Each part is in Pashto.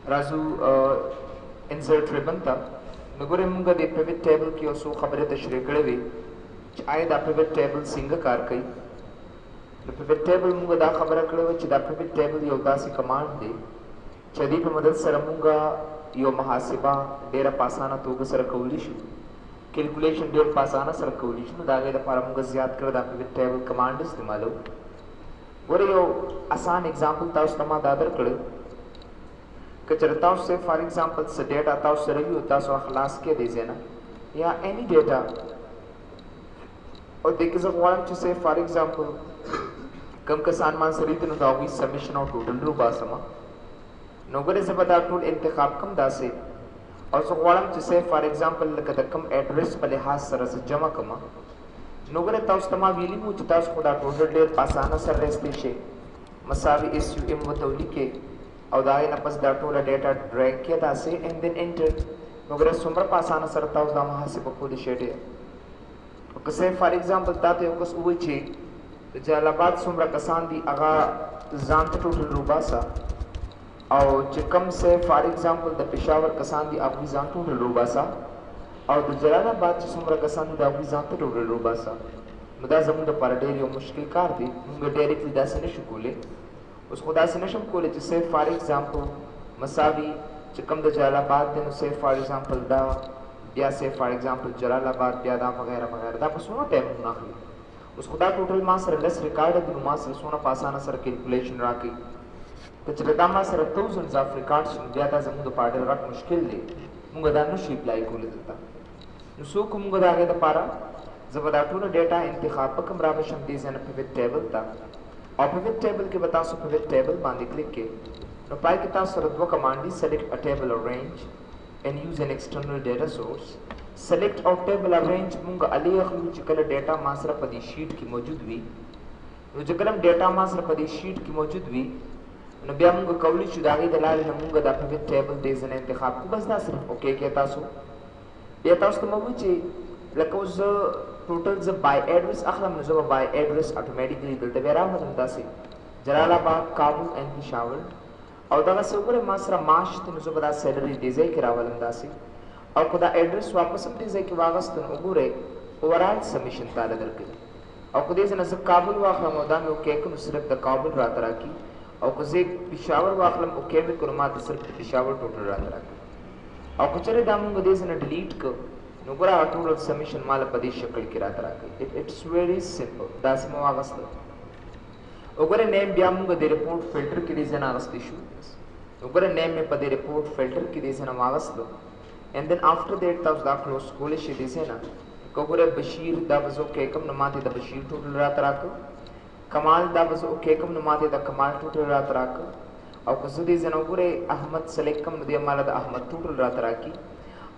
Raju insert ribbon था नगोरे मुंगा दे पिवट टेबल की ओसो खबरें तशरीह करे वे आए दा पिवट टेबल सिंग कार कई द पिवट टेबल मुंगा दा खबर करे वे दा पिवट टेबल यो दासी कमांड दे चदी पे मदद सर मुंगा यो मुहासिबा डेरा पासाना तो सर कौली शु कैलकुलेशन डेर पासाना सर कौली शु दागे दा पारा मुंगा ज्यादा कर दा पिवट टेबल कमांड इस्तेमालो गोरे यो आसान एग्जांपल ता उस्तमा दादर करे कचरताओं से फॉर एग्जांपल से डेटा ताओ से रिव्यू होता सो खलास के दे देना या एनी डेटा और देखिए जब वाला से फॉर एग्जांपल कम कसान मान से रीति नुदावी सबमिशन और टोटल रूबा समा नौकरी से बता टूल इंतखाब कम दासे और सो वाला से फॉर एग्जांपल लकत कम एड्रेस पर लिहाज सर से जमा कमा नौकरी ताओ इस्तेमाल वीली मुझता सो खुदा टोटल डेट पासाना सर रेस्ते शे मसावी इस यू इम वतौली के और दागे न पस दा टोला डेटा ड्रैग किया दासे एंड देन एंटर नौकरी सुमर पासाना सर ताओ दा मुहासिब को दिशेटे कसे फॉर एग्जांपल ताते ओकस उवे ची जलाबाद सुमरा कसान दी अगा जानत टोटल रूबासा और चिकम से फॉर एग्जांपल द पेशावर कसान दी अगवी जानत टोटल रूबासा और द जलालाबाद सुमरा कसान दी अगवी जानत टोटल रूबासा मुदा जमुन द पर डेरियो मुश्किल कार दी मुंगे डायरेक्टली दासे ने शुकोले उस खुदा से नशम कोले जिससे फॉर एग्जांपल मसावी चिकम द जलालाबाद दिन से फॉर एग्जांपल दा या से फॉर एग्जांपल जलालाबाद ब्यादा वगैरह वगैरह दा सोना टाइम नाखली उस खुदा टोटल मासर लेस रिकॉर्ड द मासर सोना पासाना सर कैलकुलेशन राकी तो चलता मासर थाउजेंड्स ऑफ रिकॉर्ड्स ब्यादा जमुन द पार्डर रट मुश्किल दे मुंगा दा नो शी अप्लाई कोले देता नुसो को मुंगा दा आगे द पारा जबदा टोटल डेटा इंतखाब कम रामशम दी जन पिवट टेबल ता और पिवट टेबल के बता सो पिवट टेबल बांधे क्लिक के नो पाई के तास रद्वा कमांड सेलेक्ट अ टेबल और range and use an external data source select और table arrange मुंगा अली अखलू चिकल डेटा मासरा पदी शीट की मौजूद हुई नो जकलम डेटा मासरा पदी शीट की मौजूद हुई नो बिया मुंगा कवली चुदागी दलाल न मुंगा दा पिवट टेबल दे जन इंतखाब को बस दा सिर्फ ओके कहता सो बिया तास तो मवुची लकोज टोटल ज बाय एड्रेस अखलम नो बाय एड्रेस ऑटोमेटिकली दल बेरा मतलब दासी जलालाबाद काबुल एंड पेशावर और दागा से ऊपर मासरा माश तो नुजो बदा सैलरी दीजे के रावलम दासी और खुदा एड्रेस वापस हम दीजे के वागस तो उगुरे ओवरऑल सबमिशन ताले दरके और खुदे से नजर काबुल वाखलम ओदा में ओके को सिर्फ द काबुल रात राकी और कुजे पेशावर वाखलम ओके में कुरमात सिर्फ पेशावर टोटल रात राकी और कुचरे दामु गदे से न डिलीट को नुगरा टोटल सबमिशन माल पदी शक्ल की रात राकी इट्स वेरी सिंपल दासी में वागस उगरे नेम ब्यामुंगा दे रिपोर्ट फिल्टर की रीजन आगस्ती शू उगरे नेम में पदे रिपोर्ट फिल्टर की रीजन आगस्तो एंड देन आफ्टर दैट तब दा क्लोज कोले शी रीजन कोगरे बशीर दा बजो केकम नमाते दा बशीर टोटल रात राक कमाल दा बजो केकम नमाते दा कमाल टोटल रात राक और कुजुदी जन उगरे अहमद सलेकम नदिया माला दा अहमद टोटल रात राकी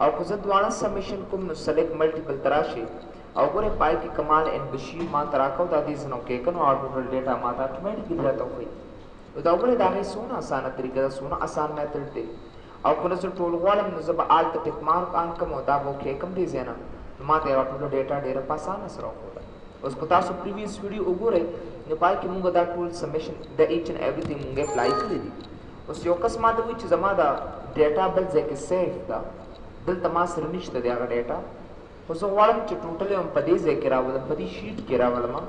और कुजदवाना सबमिशन कुम नु सेलेक्ट मल्टीपल तराशी और गोरे पाई की कमाल एंड बशीर मा तराको दादी जनो केकन और टोटल डेटा माता ऑटोमेटिकली जाता हुई तो गोरे दागे सोना आसान तरीका सोना आसान मेथड दे और कुने से टोल वालम नजब आल टिक मार्क आन कम होता वो केकम दे जेना माते और टोटल डेटा डेरा पासान असरो होता उसको तासो प्रीवियस वीडियो उगोरे ने पाई की मुंगा दा tool submission the each and everything मुंगे अप्लाई कर दी उस योकस माते विच जमादा डेटा बिल जे के सेफ दा दिल तमास रनिश दे आगा डेटा उसो वालम च टोटल हम पदी जे के रावल पदी शीट के रावल मा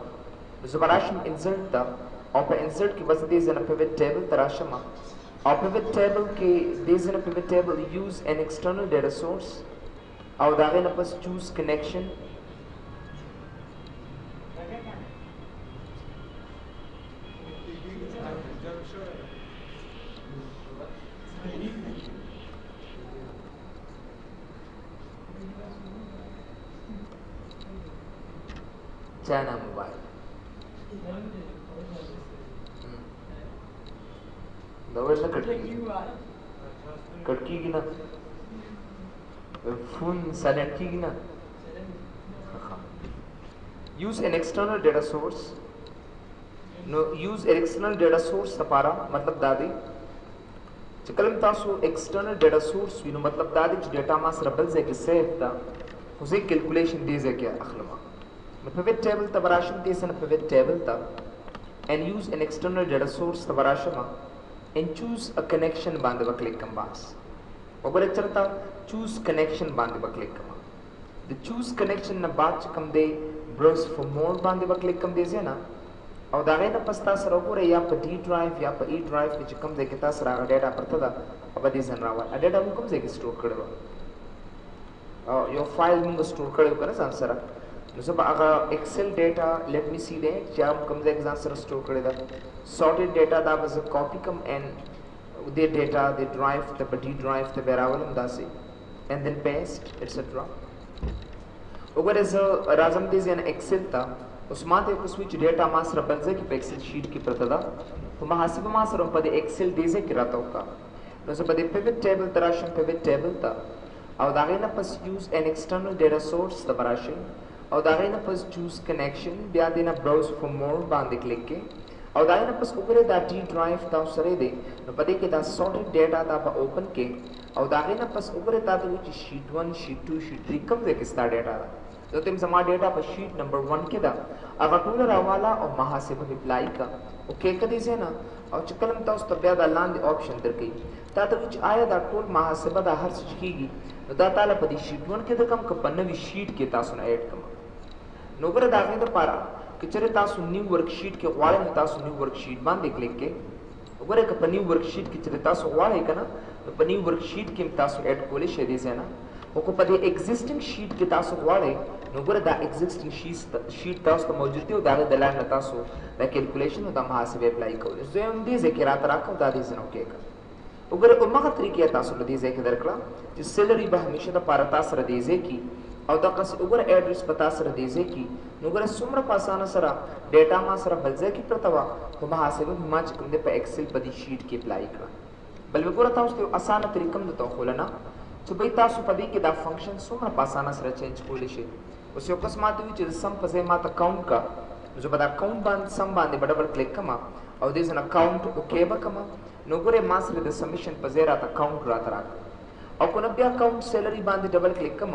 जुबराशम इंसर्ट दा और पे इंसर्ट की वजह दे जन पिवट टेबल तराशमा और पिवट टेबल के दे जन pivot table use an external data source और दागे न पस चूज कनेक्शन चाइना मोबाइल दवल ना कटकी की ना फोन साइलेंट की ना use an external data source नो use an external data source तपारा मतलब दादी चकलम तासो एक्सटर्नल डेटा सोर्स नो मतलब दादी डेटा मास रबल जे के सेफ दा उसे कैलकुलेशन दे जे के अखलमा pivot table tabarasham tisana pivot table ta and use an external data source tabarashama and choose a connection باندې وکلیک کوم باس وګوره چرته choose connection باندې وکلیک کوم د choose connection نه بعد چې کوم دی browse for more باندې وکلیک کوم دی زینا او دا غي نه پستا سره وګوره یا په D drive یا په E drive کې چې کوم دی کې تاسو راغ ډیټا پرته دا او په دې ځن راوړل ا ډیټا کوم ځای کې سٹور کړو او یو فایل موږ سٹور کړو کنه ځان سره نو زه به هغه ایکسل ډیټا لیټ می سی دیٹ چې کوم ځای کې ځان سره سٹور کړی دا sorted data دا به زه کاپی کوم and the data the drive the D drive ته راولم داسې and then paste etc وګوره زه راځم دې ځین ایکسل ته اوس ماته یو سویچ ډیټا ما سره بل ځای کې په ایکسل شیټ کې پرته ده په محاسبه ما سره په دې ایکسل دې ځای کې راته وکړه نو زه په دې pivot table ته راشم pivot table ته او دا غي نه پس use an external data source ته راشم او دا غي نه پس choose connection بیا دې نه browse for more باندې کلیک کې او دا نه پس وګوره دا D drive تاسو سره دی نو په دې کې دا sorted data دا په open کې او دا غي نه پس وګوره تاسو چې sheet 1 sheet 2 sheet 3 کوم ځای کې ستا ډیټا ده نو تم زما ډیټا په شیټ نمبر 1 کې ده هغه ټول راواله او محاسبه اپلای کا اوکې کدي زینا او چې کلم تاسو ته بیا د لاندې آپشن درکې تا ته چې آیا دا ټول محاسبه د هر څه کیږي نو دا تعالی په دې شیټ 1 کې د کم په نوې شیټ کې تاسو نه اډ کړم نو ګره دا غي د پاره چې چیرې تاسو نیو ورک شیټ کې غواړئ تاسو نیو ورک شیټ باندې کلیک کې وګوره که په نیو ورک شیټ کې چیرې تاسو غواړئ کنه په نیو ورک شیټ کې تاسو اډ کولې شې دي زینا او په دې ایگزیسټینګ شیټ کې تاسو غواړئ نو ګوره دا ایگزیسټینګ شیټ تاسو ته موجود دی او دا د لاندې تاسو د کیلکولیشن او د محاسبه اپلای کول زه هم دې ذکر راکړم دا دې زنه وکړه وګوره کومه طریقې تاسو له دې ذکر درکړه چې سیلری به همیشه د پاره تاسو سره دې ځکه او دا قص وګوره ایډریس پتا سره دې ځکه نو ګوره څومره په اسانه سره ډیټا ما سره بل ځکه پرته وا په محاسبه ما چې کوم دې په ایکسل په دې شیټ کې اپلای کړه بل وګوره تاسو ته اسانه طریقه مده ته خولنه چې به تاسو په دې کې دا فنکشن څومره په اسانه سره چینج کولی شئ اوس یو قسم ماته وی چې سم په ځای ماته کاونټ کا زه به دا کاونټ باندې سم باندې ډبل کلیک کوم او دې ځنه کاونټ اوکې وکم نو ګوره ما سره د سمیشن په ځای راته کاونټ راته راک او کو نه بیا کاونټ سیلری باندې ډبل کلیک کوم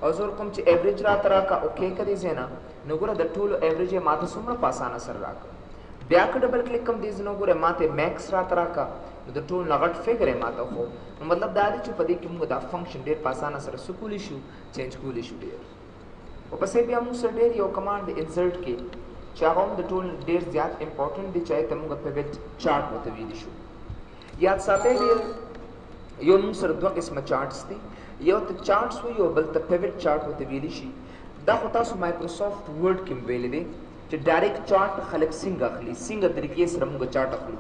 او زه کوم چې ایوریج راته راک اوکې کړي زینا نو ګوره د ټول ایوریج ماته څومره په اسانه سره راک بیا که ډبل کلیک کوم دې ځنه ګوره ماته میکس راته راک د ټول لغټ فګر ماته خو مطلب دا دی چې په دې کې موږ دا فنکشن ډېر په اسانه سره سکولی شو چینج کولی شو ډېر او پسې بیا موږ سره ډېر یو کمانډ انسرټ کې چې هغه هم د ټول ډېر زیات امپورټنٹ دی چې ته موږ پیوټ چارت وته ویل شو یاد ساتئ ډېر یو موږ سره دوه قسمه چارتس دي یو ته چارتس وي او بل ته پیوټ چارت وته ویل شي دا خو تاسو مایکروسافټ ورډ کې ویل دي چې ډایرکټ چارت خلک څنګه اخلي څنګه طریقې سره موږ چارت اخلو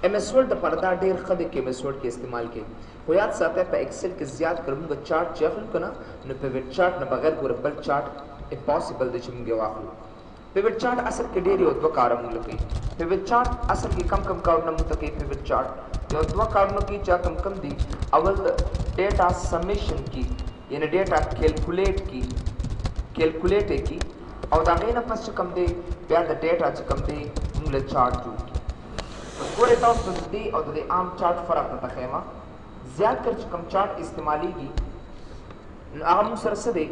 ایم اس ورډ د پردا ډېر خد کې ایم اس ورډ کې استعمال کې خو یاد ساتئ په ایکسل کې زیات کړمږه چارت چې اخلو کنه نو پیوټ چارت نه بغیر ګور بل چارت امپوسیبل دی چې موږ واخلو پیوټ چارت اصل کې ډېر یو دوه کار موږ کوي پیوټ چارت اصل کې کم کارونه موږ کوي پیوټ چارت یو دوه کارونه کې چې کم دي اول ډیټا سمیشن کی یعنی ډیټا کیلکولیټ کی او دا غینه پس چې کم دی بیا د ډیټا چې کم دی موږ له چارت جوړ ګوره تاسو د دې او د عام چارت فرق ته ښیما زیات کر چې کم چارت استعماليږي نو هغه موږ سره څه دی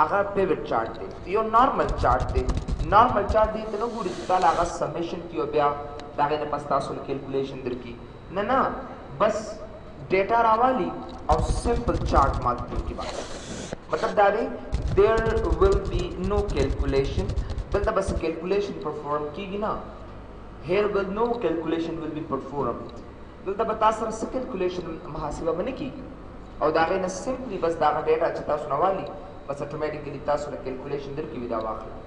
هغه پیوټ چارت دی یو نارمل چارت دی نارمل چارت دی ته نو ګوري چې تعالی هغه سمیشن کیو بیا دا غینه پس تاسو کیلکولیشن درکې نه بس ډیټا راوالي او سمپل چارت ماته کی بات مطلب دا دی there will be no calculation دلته بس کیلکولیشن پرفارم کیږي نه here will no calculation will be performed دلته به تاسو سره کیلکولیشن محاسبه باندې کیږي او دا غینه سمپلی بس دا ډیټا چې تاسو نوالي بس اتوماتیکلی تاسو له کیلکولیشن درکې ودا واخلئ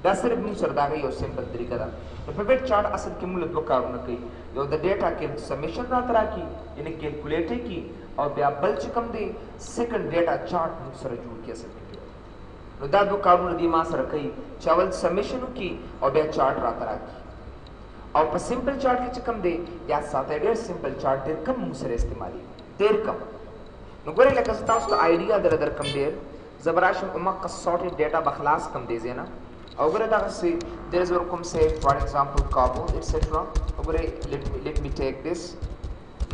دا صرف موږ سره دا یو سمپل طریقه ده په پیوټ چارت اصل کې موږ دوه کارونه کوي یو د ډیټا کې سمیشن راته راکړي یعنی کیلکولیټ کی او بیا بل چې کوم دی سیکنډ ډیټا چارت موږ سره جوړ کړي اصل کې نو دا دوه کارونه دي ما سره کوي چې اول سمیشن کی او بیا چارت راته راکړي او په سمپل چارت کې چې کوم دی یا ساته ډېر سمپل چارت ډېر کم موږ سره استعمالي ډېر کم نو ګورئ لکه تاسو ته آیډیا درکم ډېر زبراشم امه سورټډ ډیټا بخلاص کم دی زینا او ګره دا څه there is one say for example Kabul etc وګره let me take this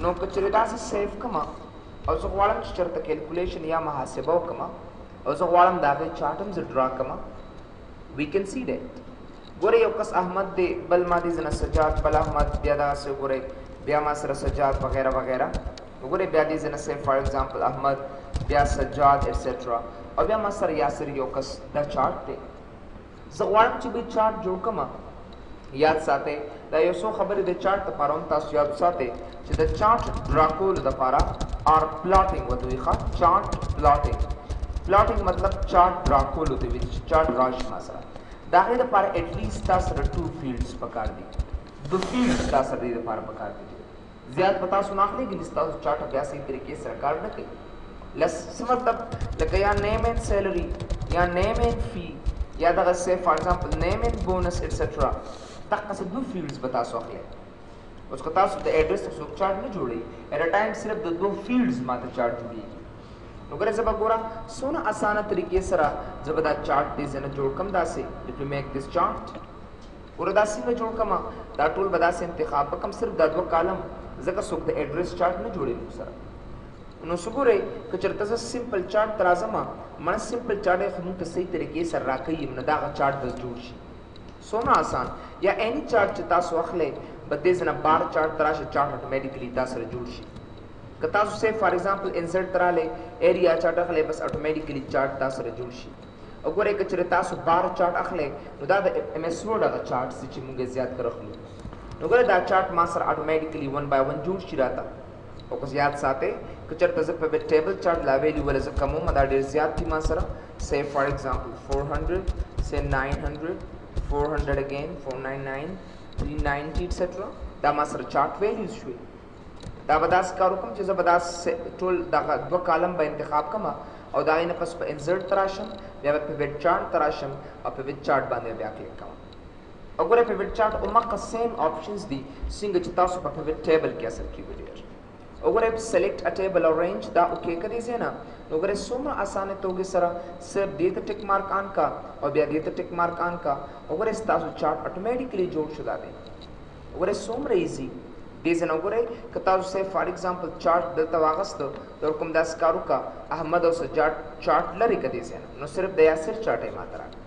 نو کچره دا څه سیف کما او زه غواړم چې چرته کیلکولیشن یا محاسبه وکما او زه غواړم دا غي چارټم ز ډرا کما we can see that ګوره یو کس احمد دی بل ما دي زنه سجاد بل احمد بیا دا څه ګوره بیا ما سره سجاد وغیرہ وغیرہ وګوره بیا دې زنه سه فار ایگزامپل احمد بیا سجاد ایٹسټرا او بیا ما سره یاسر یو کس دا چارت دی زه غواړم چې به چارت جوړ کما یاد ساتئ دا یو څو خبرې د چارت لپاره هم تاسو یاد ساتئ چې د چارت ډرا کولو لپاره آر پلاټینګ ورته وایي ښه چارت پلاټینګ مطلب چارت ډرا کولو ته وایي چې چارت راشي ما سره د هغې لپاره ایټلیسټ تا سره 2 فیلډس پکار دي 2 فیلډس تا سره دې لپاره پکار دي زیات په تاسو نه اخلي ګنې ستاسو چارټ بیا صحیح طریقې سره کار نه کوي لس څه مطلب لکه یا نیم اینڈ سیلري یا نیم اینڈ فی یا دغه سه فار ایگزامپل نیم اینڈ بونس ایٹسټرا دغسې 2 فیلډس به تاسو اخلئ اوس که تاسو د ایډرس څوک چارټ نه جوړوي ایټ ا ټایم صرف د 2 فیلډس ماته چارټ جوړېږي نو ګوره زه به ګورم څونه اسانه طریقې سره زه به دا چارټ دې ځنه جوړ کړم داسې ټو میک دس چارټ ګوره دا څنګه جوړ کړم دا ټول به داسې انتخاب وکړم صرف دا 2 کالم ځکه څوک د ایډرس چارټ نه جوړوي موږ سره نو څه ګورئ که چېرته زه سمپل چارټ ته راځم مړه سمپل چارټ یې خو موږ ته صحیح طریقې سره راکوي نو دغه چارټ به جوړ شي څومره آسان یا اینی چارټ چې تاسو اخلئ به دې ځنه بار چارټ ته راشي چارټ اټومیټیکلی تا سره جوړ شي که تاسو سه فار ایگزامپل انسرټ ته راغلی ایریا چارټ اخلئ بس اټومیټیکلی چارټ تا سره جوړ شي او ګورئ که چېرې تاسو بار چارټ اخلئ نو دا د ایم ایس ورډ هغه چارټ دي چې موږ یې زیات کر اخلو نو ګوره دا چارټ ما سره اټومیټیکلی 1 by 1 جوړ شي راته او که یاد ساتئ که چېرته زه په ټیبل چارټ لا ویلیو ولې زه کموم دا ډېر زیات دي ما سره say for example 400 say 900 400 again 499 390 etc دا ما سره چارټ ویلیوز شوي دا به داسې کار وکړم چې زه به داسې ټول دغه 2 کالم به انتخاب کړم او د هغې نه پس په انسرټ ته راشم بیا به پیوټ چارټ ته راشم او پیوټ چارټ باندې بیا کلیک کوم او ګوره پیوټ چارټ هماغه سیم آپشنز دي څنګه چې تاسو په پیوټ ټیبل کې اصل کې ویډیو وګورئ سلیکټ ا ټیبل او رینج دا اوکې کړئ ځای نه نو وګورئ څومره اسانه توګې سره صرف دې ته ټک مارک آن کا او بیا دې ته ټک مارک آن کا وګورئ ستاسو چارټ اټومیټیکلی جوړ شو دا دی وګورئ څومره ایزي دې ځای نه وګورئ که تاسو سه فار ایگزامپل چارټ دلته واغستو نو کوم داسې کار وکړه احمد او سجاد چارټ لرې کړه دې ځای نه نو صرف د یاسر چارټ یې ماته راکړه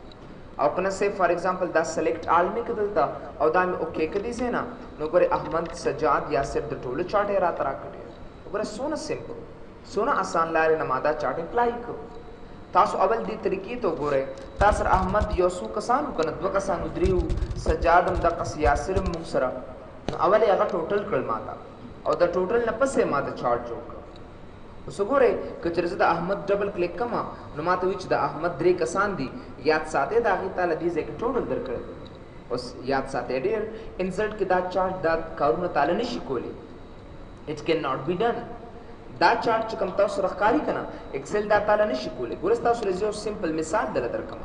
او کنه سه فار ایگزامپل دا سلیکټ آل مې کړه دلته او دا مې اوکې کړه دې ځای نه نو وګورئ احمد سجاد یاسر د ټولو چارټ یې راته راکړه وګوره څونه سمپل څونه آسان لارې نه ما دا چارټ اپلای کړو تاسو اول دې طریقې ته وګورئ تا سره احمد یو څو کسان وو که نه 2 کسان درې وو سجاد هم دقسې یاسر هم موږ سره نو اول یې هغه ټوټل کړل ما ته او د ټوټل نه پس یې ما ته چارټ جوړ کړ اوس وګورئ که چېرې زه د احمد ډبل کلیک کړم نو ما ته وایي چې د احمد 3 کسان دي یاد ساتئ د هغې تا له دې ځای کې ټوټل درکړی اوس یاد ساتئ ډېر انسرټ کې دا چارټ دا کارونه تاله نشي کولی it cannot be done دا چارټ چې کوم تاسو راښکاري که نه ایکسل دا تاله نشي کولی ګوره ستاسو له زه یو سمپل مثال دله درکړم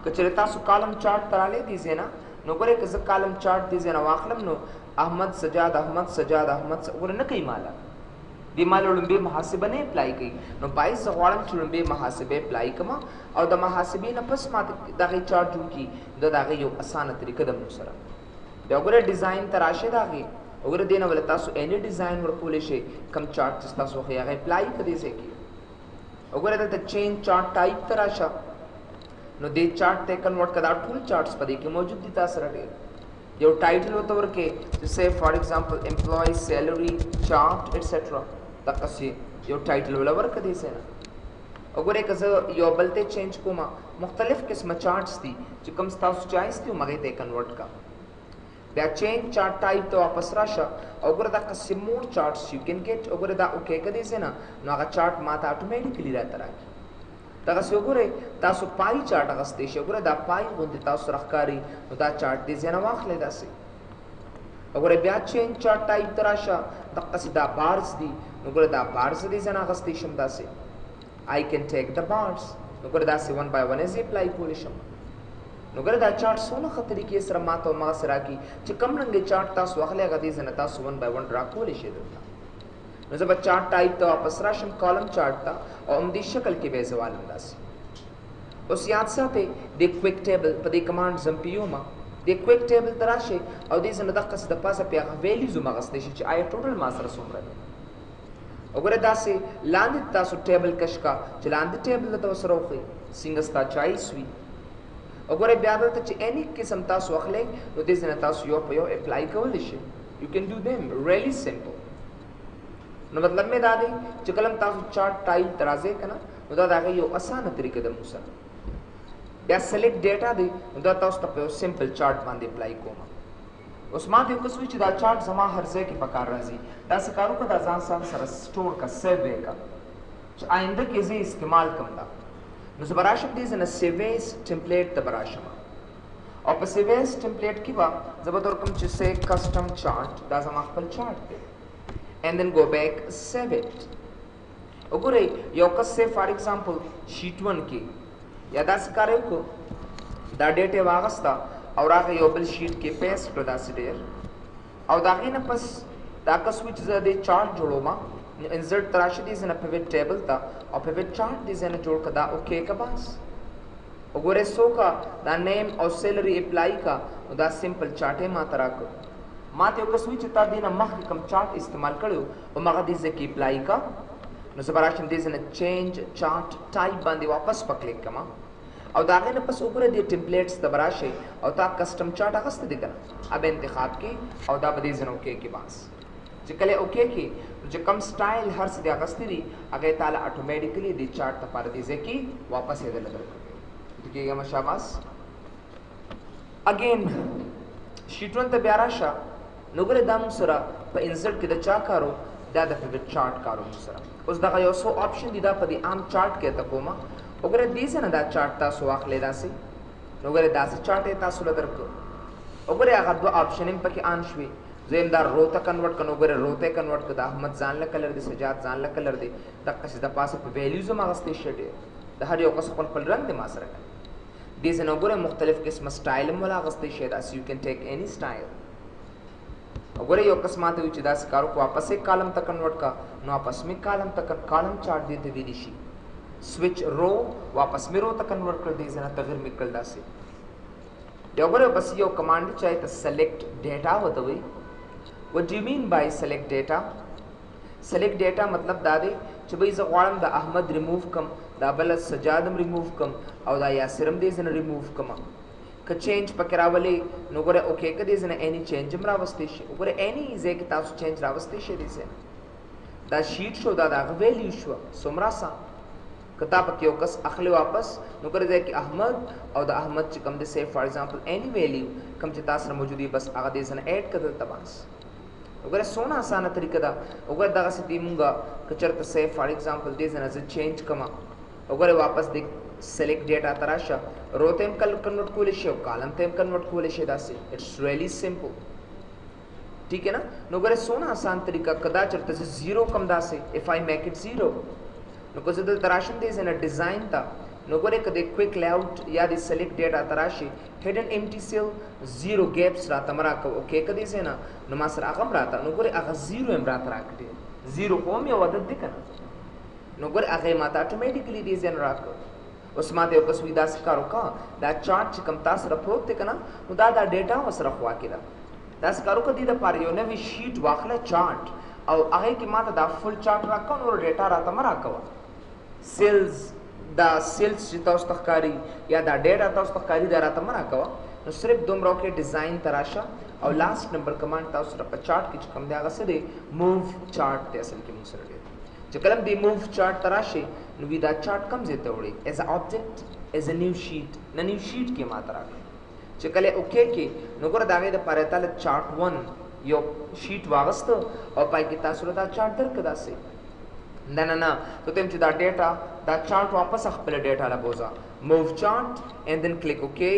که چېرې تاسو کالم چارټ ته رالی دې ځای نه نو ګورئ که زه کالم چارټ دې ځای نه واخلم نو احمد سجاد ګوره نه کوي ماله دې ما له لومبې محاسبه نه اپلای کوي نو پای زه غواړم چې لومبې محاسبه اپلای کړم او د محاسبې نه پس ما د هغې چارټ جوړ کړي د هغې یو اسانه طریقه ده موږ سره بیا ګوره ډیزاین ته راشئ د هغې وګوره دې نه ولې تاسو اینی ډیزاین ورکولی شئ کوم چارټ چې ستاسو خوښوي هغه اپلای کړه دې ځای کې وګوره دلته چینج چارټ ټایپ ته راشه نو دې چارټ ته کنورټ کړه دا ټول چارټس په دې کې موجود دي تا سره ډېر یو ټایټل ورته ورکړې چې say for example employee salary chart etc دقسې یو ټایټل وله ورکړه دې ځای نه وګورئ که زه یو بل ته چینج کوم مختلف قسمه چارټس دي چې کوم ستاسو چایس دي هغې ته یې کنورټ کړه بیا چینج چارټ ټایپ ته واپس راشه او ګوره دا قسم مور چارټس یو کین ګیټ وګوره دا اوکې که دې ځای نه نو هغه چارټ ما ته اټومیټیکلی راته راکړي دغسې وګورئ تاسو پای چارټ اخیستی شئ وګوره دا پای غوندې تاسو راښکاري نو دا چارټ دې ځای نه واخلئ داسې وګوره بیا چینج چارټ ټایپ ته راشه دقسې دا بارز دي نو ګوره دا بارز دې ځای نه اخیستی شم داسې آی کین ټیک د بارز نو ګوره داسې 1 by 1 یې زه اپلای کولی شم نو ګوره دا چارټ څونه ښه طریقې سره ما ته هماغسې راکړي چې کوم رنګې چارټ تاسو اخلئ هغه دې ځای نه تاسو 1 by 1 ډرا کولی شئ دلته نو زه به چارټ ټایپ ته واپس راشم کالم چارټ ته او همدې شکل کې به یې زه والم داسې اوس یاد ساتئ د کویک ټیبل په دې کمانډ زه پیوم د کویک ټیبل ته راشئ او دې ځای نه دقسې د پاسه پې هغه ویلیوز هم اخیستی شي چې آیا ټوټل ما سره څومره دی وګوره داسې لاندې تاسو ټیبل کش کا چې لاندې ټیبل درته ورسره وښیي څنګه ستا چایس وي وګوره بیا دلته چې اینی قسم تاسو اخلئ نو دې ځای نه تاسو یو په یو اپلای کولی شئ you can do them really simple. نو مطلب مې دا دی چې کلم تاسو چارت ټایل ترازه کنه نو دا دغه یو اسانه طریقه ده موسی بیا سلیکټ ډیټا دی نو دا تاسو ته په سمپل چارت باندې اپلای کوم اوس ما ته کوم چې دا چارت زما هر ځای کې پکار راځي دا څه کارو کا دا ځان سره سٹور کا سیو کا چې آینده کې زه استعمال کوم دا نو زبراشم دې زنه سیویس ټمپلیټ ته براشم او په سیویس ټمپلیټ کې وا زبر کوم چې سه کسٹم چارت دا زما خپل چارت دی and then go back save it وګورئ یو کس سے فار ایگزامپل شیټ 1 کې یا دا څه کار وکړو دا ډیټا واغستا او راغی یو بل شیټ کې پیسټ کړو دا سټیر او دا غینه پس دا کس وچ زده چارت جوړوم انسرت تراشه دي زنه پیوټ ټیبل تا او پیوټ چارت دي زنه جوړ کدا اوکے کا بس وګوره سو کا دا نیم او سیلری اپلای کا دا سمپل چارټه ما ترا کو ما ته یو سوي چې تا دینه مخ کم چارت استعمال کړو او مغه دې ځکه اپلای کا نو زبراشم دې زنه چینج چارت ټایپ باندې واپس پکلیک کما او دا غنه پس اوپر دې ټمپلیټس د براشه او تا کسٹم چارت اغست دي کنه اب انتخاب کی او دا بدې زنه اوکے کی باس چې کله اوکے کی چې کم سټایل هر څه دې اغست دي هغه تعالی اتوماتیکلی دې چارت ته پر دې ځکه واپس یې دلته دغه مشاباس اگین شیټ 1 ته بیا راشه نو ګره دا موږ سره په انسرت کې د چا کارو دا د پیوټ چارت کارو موږ سره اوس دا یو څو آپشن دي دا په دې عام چارت کې ته کومه وګوره دې څنګه دا چارت تاسو واخلې داسې نو ګره داسې چارت تاسو له درکو وګوره هغه دوه آپشن هم پکې آن شوي زم دا رو ته کنورټ کنو ګره رو ته کنورټ کړه احمد ځان له کلر دي سجاد ځان له کلر دي د قصې د پاسه په ویلیوز ما غستې شډې د هر یو قص خپل رنگ دي ما سره دې څنګه ګوره مختلف قسم سټایل مولا غستې شه دا یو کین ټیک اني سټایل وګوره یو قسمه ته چې دا کارو کو واپس یک کالم ته کنورټ کا نو واپس می کالم ته کالم چارت دی ته ویلی شي سوئچ رو واپس می رو ته کنورټ کړ دی زنه تغیر میکل داسې یو وګوره بس یو کمانډ چای ته سلیکټ ډیټا وته وي what do you mean by select data select data مطلب دا دی چې به زه غواړم د احمد ریموو کم دا بل سجادم ریموو کم او دا یاسرم دې زنه ریموو کم که چینج پکې راولې نو ګوره اوکے کدی زنه اني چینج هم راوستې شي ګوره اني زه کې تاسو چینج راوستې شي دي زه دا شیټ شو دا ویلیو شو سمرا سا کتا پکې یو کس اخلي واپس نو ګوره زه کې احمد او د احمد چې کوم دې سه فار ایگزامپل اني ویلیو کوم چې تاسو موجودي بس هغه دې زنه اډ کړل تباس وګوره سونه اسانه طریقه دا وګوره دغه سې دی مونږه کچرته سه فار ایگزامپل دې زنه زه چینج کما وګوره واپس دې select data tarasha row them convert kole shi column them convert kole shi dase it's really simple ठीक है ना नो गरे सोना आसान तरीका कदा चरते से जीरो कम दासे if I make it zero नो को जदल तराशन दे इन डिजाइन ता नो गरे कदे क्विक लेआउट या दे select data तराशी hidden empty cell zero gaps रा तमरा को ओके कदे से ना नो मासर आगम राता नो गरे आगा zero एम रात राकटे zero होम या वदत दिकना नो गरे आगे माता ऑटोमेटिकली दे जन राको اوس ماته یو کس ودا سکارو کا دا چارت چې کم تاسو را پروت دی کنه نو دا ډیټا وسره خوا کړه دا سکارو کدی د پاره یو نوې شیټ واخله چارت او هغه کې ماته دا فل چارت راکو نو ډیټا راته مرا کو سیلز دا سیلز چې تاسو تخکاری یا دا ډیټا تاسو تخکاری دا راته مرا کو نو صرف دومره کې ډیزاین تراشه او لاست نمبر کمانډ تاسو په چارت کې کوم دی هغه سره موو چارت ته اصل کې موږ سره دی چې کلم دی موو چارت تراشه نو وی دا چارت کم زیته وړي as an object as a new sheet نه نیو شیټ کې ماتره چې کله اوکے کې نو ګور دا وې د پاره تعالی چارت 1 یو شیټ واغست او پای کې تاسو دا چارت درکدا سي نه تو تم چې دا ډیټا دا چارت واپس خپل ډیټا لا بوزا موو چارت and then click okay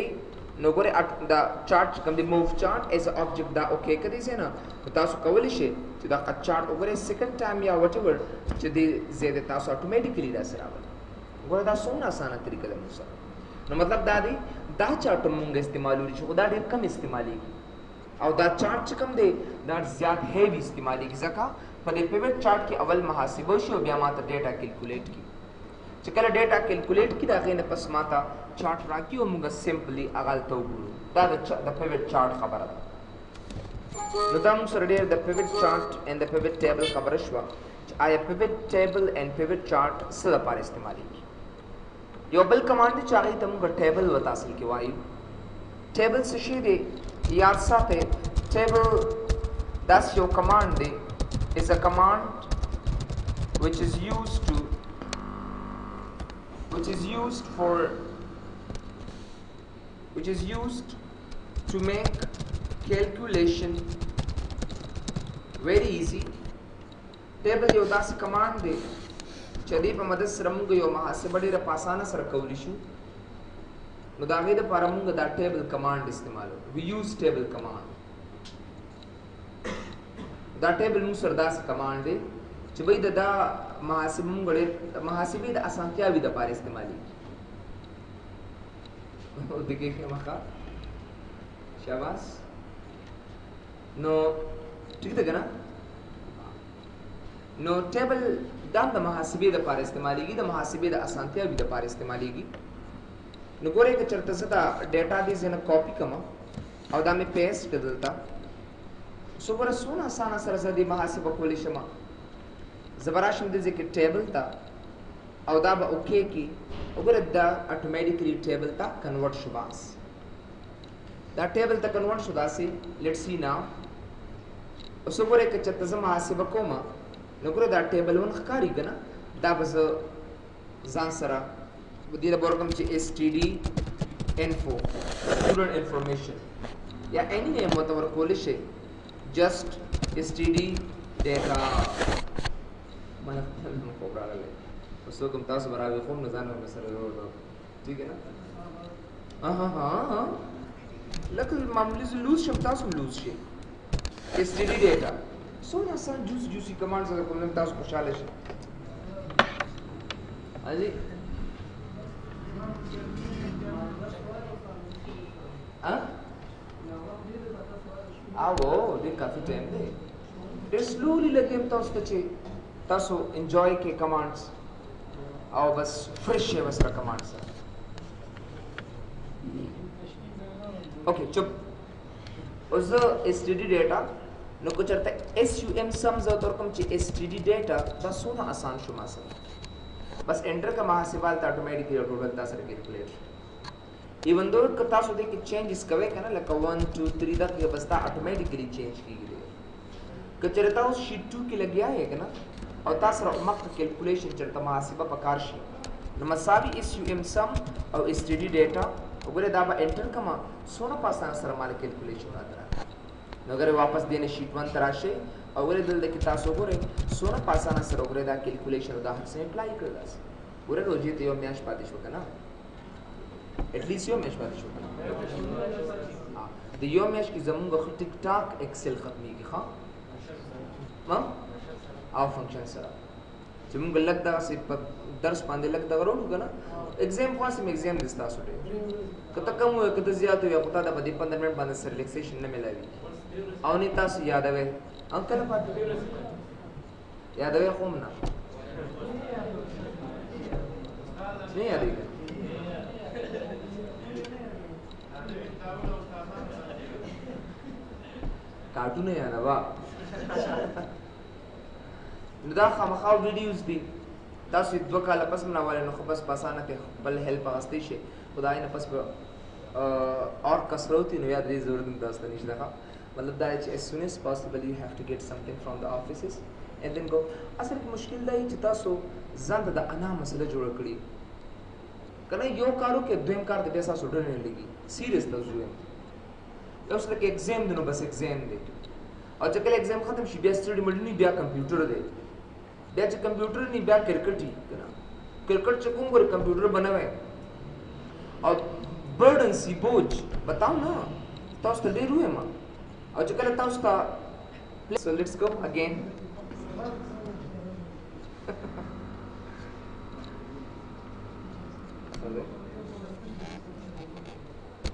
نو ګور دا چارت کوم دی موو چارت as an object دا اوکے کدي سي نه تاسو کولی شئ چې دا چارت وګورئ سیکنډ ټایم یا وټ ایور چې دی زیاده تاسو اتوماتیکلی دا سره راوړي وګوره دا څونه اسانه طریقه ده موږ نو مطلب دا دی دا چارت موږ استعمالوي چې خدا ډېر کم استعمالي او دا چارت چې کم دی دا زیات هیوی استعمالي ځکه په دې پیوټ چارت کې اول محاسبه شو بیا ماته ډیټا کیلکولیټ کی چې کله ډیټا کیلکولیټ کی دا غینه پس ماته چارت راکې او موږ سمپلی اغال ته وګورو دا د پیوټ چارت خبره ده نو دا موږ سره ډېر د پیوټ چارت and the pivot table خبره شو چې آیا pivot table and pivot chart څه لپاره استعمالي یو بل کمانډ چې هغه ته موږ ټیبل وتا اصل کې وایو ټیبل څه شی دی یاد ساته ټیبل That's your command day is a command which is used to make calculation very easy. Table یو داسې command دی چې دې په مدد سره موږ یو محاسبه ډېره په اسانه سره کولی شو. نو د هغې دپاره موږ دا table command استعمالوو. We use table command. دا table موږ سره داسې command دی چې بھئی دا محاسبه موږ محاسبې د اسانتیاوي دپاره استعمالیږي. دقیقې مخه شاباس. نو ٹھیک ده که نه؟ نو ټیبل دا د محاسبې دپاره استعمالیږي، د محاسبې د اسانتیاوي دپاره استعمالیږي. نو ګورئ که چېرته زه دا ډیټا دې ځای نه کاپي کړم او دا مې پیسټ کړه دلته، سو ګوره څومره اسانه سره زه دې محاسبه کولی شم. زه به راشم دې ځای کې ټیبل ته او دا به اوکې کړي. وګوره دا اټومیټیکلي ټیبل ته کنورټ شو. باس دا ټیبل ته کنورټ شو داسې. لیټ سی ناو اوس وګورئ که چېرته زه محاسبه کوم نو ګوره دا ټیبل ون ښکاري که نه. دا به زه ځان سره دې لپاره وکړم چې std info student information یا any name ورته ورکولی شئ. just std data ماله خپل نوم خوب راغلی. اوس څوک هم تاسو به راویښوم نو ځان به مې سره وروړو. ټیک دی نه؟ لکه معمولي زه لوز شم تاسو هم لوز شئ. std data څومره آسان جوسي کمانډ سره کوم تاسو خوشحاله شئ. حاجي ډېر کافي ټایم دی. ډېر سلولي لګیم تاسو ته چې تاسو انجوای کې کمانډس او بس فرش شئ ورسره کمانډ سره. اوکې چپ. اوس زه std ډیټا نو که چېرته sum سم زه ورته ورکړم چې std ډیټا دا څومره آسان شو ما سره. بس انټر که محاسبه هلته اټومیټیکلي یو ټوټل تا سره کیلکولیټ شي. ایون دو که تاسو دې کې چینجز کوئ که نه لکه 1 2 3 دا کې بس دا اټومیټیکلي چینج کېږي. که چېرته اوس شیټ 2 کې لګیا یې که نه او تا سره مخکې کیلکولیشن چېرته محاسبه پکار شي نو مساوي sum او std ډیټا وګورئ دا به انټر کړم څومره په اسانه سره ماله کیلکولیشن راته راغلی. نو اگر واپس دې نه شیټ 1 ته راشئ او ګورئ دلته کې تاسو وګورئ څومره په اسانه سره وګورئ دا کیلکولیشن دا هر څه اپلای کړل. داسې ګورئ روزي ته یو میاشت پاتې شو که نه، ایټلیسټ یو میاشت پاتې شو که نه. د یو میاشت کې زمونږ ښه ټیک ټاک ایکسل ختمېږي. ښه او فنکشن سره چې موږ لږ دغسې په درس باندې لږ دغه وروړو که نه. ایګزام خو هسې مې ایګزام دی ستاسو ډېر. که ته کم ووایې که ته زیات ووایې خو تا ته به دې 15 منټ باندې سره ریلیکسیشن نه میلاوي او نه تاسو یادوئ. کله پاتې یادوئ خو هم نه یادېږي. کارټونه یادوه. نو دا خامخا ویډیوز دي تاسو 2 کاله پس هم راولئ نو خو بس په اسانه کې خپل هیلپ اخیستی شئ. خو د هغې نه پس به اور کسرت وي نو یا د دې ضرورت هم تاسو ته نشته. مطلب دا چې as soon as possible you have to get something from the offices and then go. اصل کې مشکل دا چې تاسو ځان ته د انا مسله جوړه کړي که نه. یو کار وکړئ دویم کار د بیا ستاسو ډېر نه لګي. سیریس تاسو وایم اوس لکه ایګزام دی نو بس ایګزام دی او چې کله ایګزام ختم شي بیا سټډي مډ نه بیا کمپیوټر دی. بیا چې کمپیوټر نه بیا کرکټ دی که نه. کرکټ چې کوم ګورې کمپیوټر بنوئ او برډن سی بوج بتاؤ نه تاسو ته ډېر ووایم او چې کله تاسو ته so let's go again.